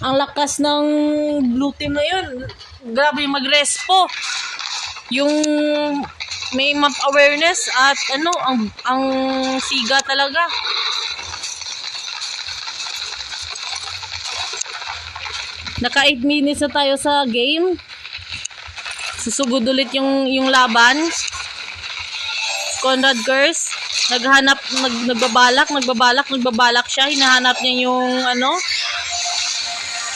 Ang lakas ng blue team na yun. Grabe mag-respo. Yung may map awareness at ano, ang siga talaga. Naka 8 minutes na tayo sa game. Susugod ulit yung laban. Conrad Curse nagbabalak siya. Hinahanap niya yung ano.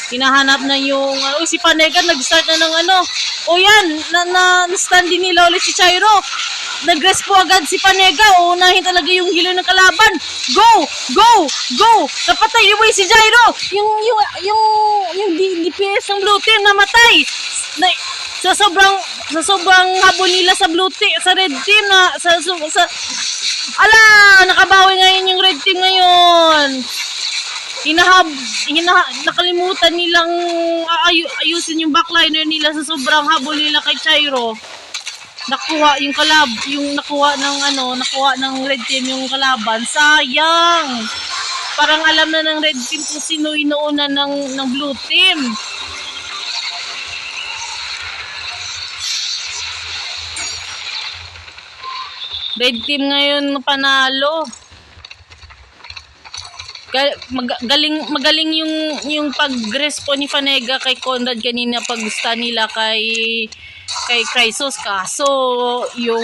Hinahanap na yung si Panega nag-start na ng ano. O yan, na-stand din nila ulit si Chairo. Nag-respo agad si Panega. Unahin talaga yung hilo ng kalaban. Go! Napatay yung si Jairo. Yung DPS ng blue team namatay. Sa sobrang habol nila sa blue team, sa red team na nakabawi ngayon yung red team ngayon. Nakalimutan nilang ayusin yung backliner nila sa sobrang habol nila kay Chairo. Nakuha ng red team yung kalaban. Sayang. Parang alam na ng red team kung sino inuuna ng blue team. Red team ngayon panalo. Magaling yung pag-respo ni Fanega kay Conrad kanina pag-stun nila kay Chrysos, kaso yung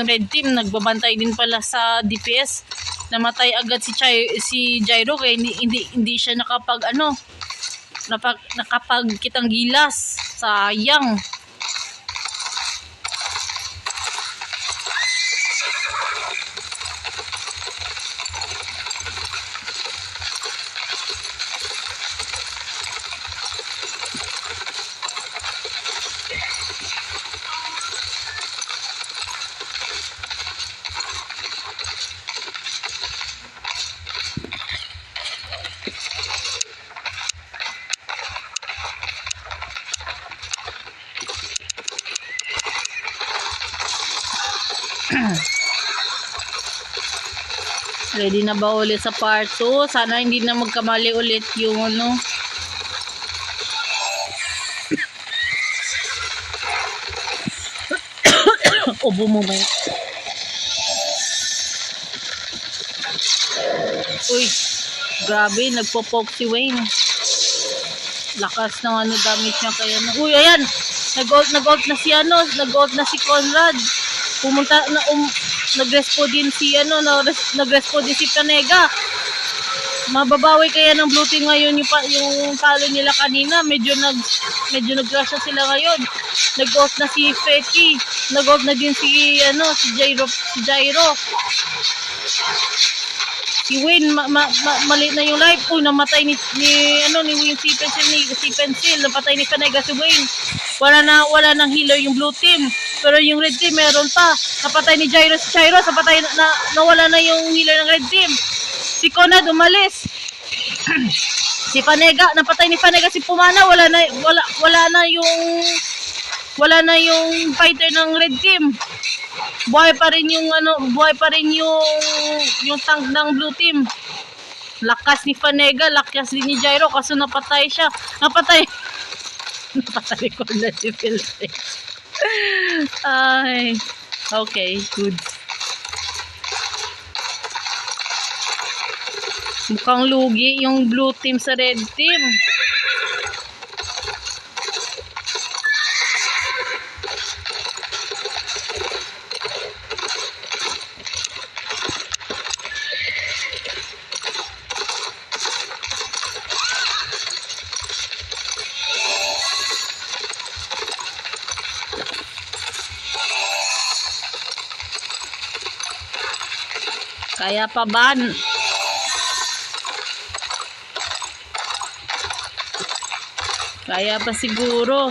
red team nagbabantay din pala sa DPS. Namatay agad si Jairo kaya hindi siya nakapagkitang gilas. Sayang. Ready na ba ulit sa part 2? Sana hindi na magkamali ulit yung ano. Obo mo ba? Uy, grabe, nagpo-poke si Wayne. Lakas ng damage niya kaya. Uy, ayan. Nag-ult na si Conrad. Pumunta na nag-respo din si Panega. Mababawi kaya ng blue team ngayon yung talo nila kanina. Medyo nag-rush sila ngayon. Nag-ult na si Feki. Nag-ult na din si Jairo. Si Wayne maliit na yung life. Namatay ni Wayne si Pencil. Napatay ni Panega si Wayne. Wala nang healer yung blue team. Pero yung red team meron pa. Napatay ni Jairo si Chairo. Nawala na yung healer ng red team. Si Conrad umalis. Si Panega, napatay ni Panega si Pumana. Wala na yung fighter ng red team. Buhay pa rin yung tank ng blue team. Lakas ni Panega, lakas din ni Jairo kasi napatay siya. Napatay ko na si Philippe. Ay, okay, good. Mukhang lugi yung blue team sa red team. Kaya pa ba? Kaya pa siguro.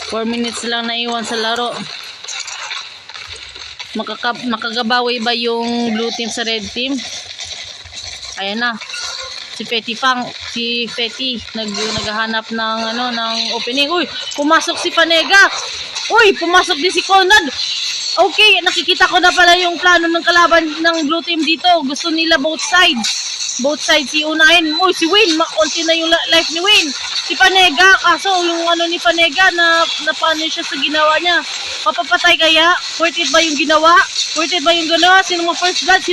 Four minutes lang na iwan sa laro. Makagabawi ba yung blue team sa red team? Ayan na. Si si Petty naghahanap ng ng opening. Uy, pumasok si Panega. Uy, pumasok din si Conrad. Okay, nakikita ko na pala yung plano ng kalaban ng blue team dito. Gusto nila both sides iunahin. Uy, si Wayne, konti na yung life ni Wayne. Si Panega, kaso yung ni Panega na paano siya sa ginawa niya. Mapapatay kaya? Worth it ba yung ginawa? Sino mo first blood?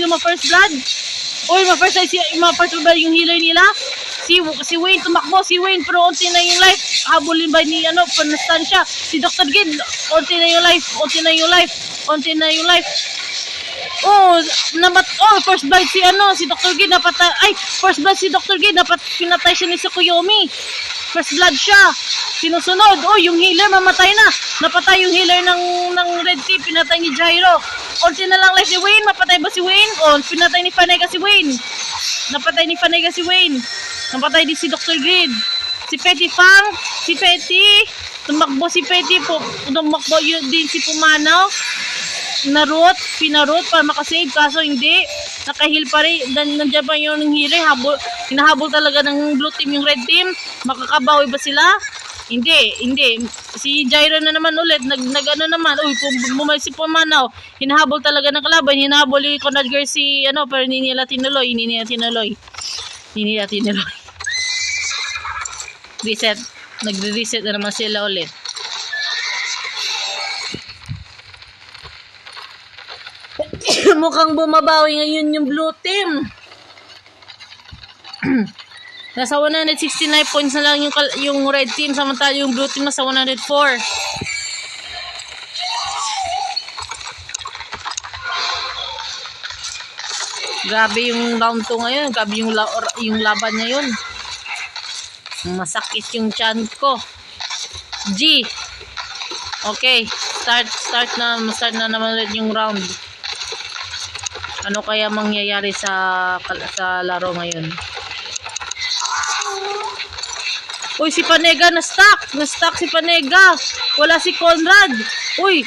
Uy, ma-first blood yung healer nila. Si Wayne tumakbo, pero unti na yung life. Habulin ba ni panastan siya. Si Dr. Gid, unti na yung life. First blood si Dr. Gid napatay. First blood si Dr. Gid pinatay siya ni Tsukuyomi. First blood siya. Sinusunod. Yung healer mamatay na. Napatay yung healer ng red team. Pinatay ni Gyro. Unti na lang life si Wayne. Mapatay ba si Wayne? Pinatay ni Panega si Wayne. Napatay din si Dr. Grid. Si Petty. Tumakbo si Petty po. Tumakbo yun din si Pumanaw. Pinarot para makasave. Kaso hindi. Nakahil pa rin. Nandiyan pa yung healer. Hinahabol talaga ng blue team yung red team. Makakabawi ba sila? Hindi. Si Gyro na naman ulit. Naman. Bumalik si Pumanaw. Hinahabol talaga ng kalaban. Hinahabol yung Conrad Girl pero hindi nila tinuloy. Reset. Nagre-reset na naman sila ulit. Mukhang bumabawi ngayon yung blue team. Nasa 169 points na lang yung red team, samantala yung blue team nasa 104. Grabe yung round 2 ngayon. Grabe yung laban ngayon. Masakit yung chan ko. G. Okay. Start na naman ulit yung round. Ano kaya mangyayari sa laro ngayon? Uy, si Panega na-stuck si Panega. Wala si Conrad. Uy,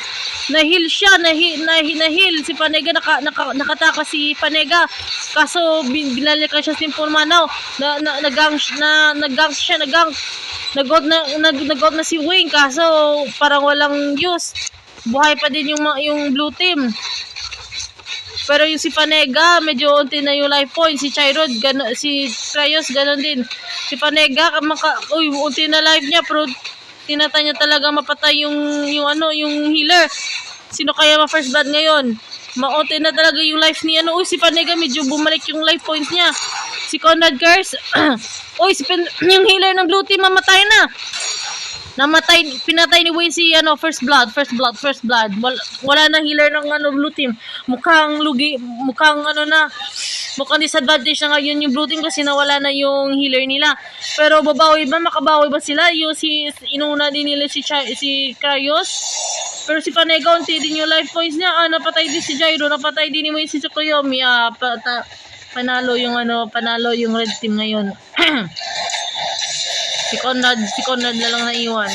na-heal siya, na-heal si Panega, nakataka si Panega. Kaso binalikan siya si Pumanaw. Nag-gang siya. Nag-out na si Wayne, kaso parang walang use. Buhay pa din yung blue team. Pero yung si Panega, medyo unti na yung life point. Si Chirod, si Krayos, ganon din. Si Panega, unti na life niya, pero tinatay niya talaga mapatay yung healer. Sino kaya ma-first blood ngayon? Maunti na talaga yung life ni si Panega, medyo bumalik yung life points niya. Si Conrad Curse, yung healer ng blue team, mamatay na. Pinatay ni Wayne si first blood. Wala na healer ng blue team. Mukhang disadvantage na ngayon yung blue team kasi nawala na yung healer nila. Pero makabawi ba sila? Yung inuna din nila si Krayos. Pero si Panega, unti din yung life points niya. Napatay din si Gyro, napatay din ni Wayne si Tsukuyomi. Panalo yung red team ngayon. Si Conrad na lang naiwan.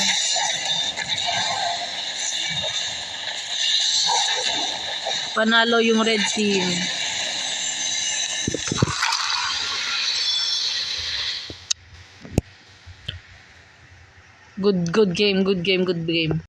Panalo yung red team. Good game.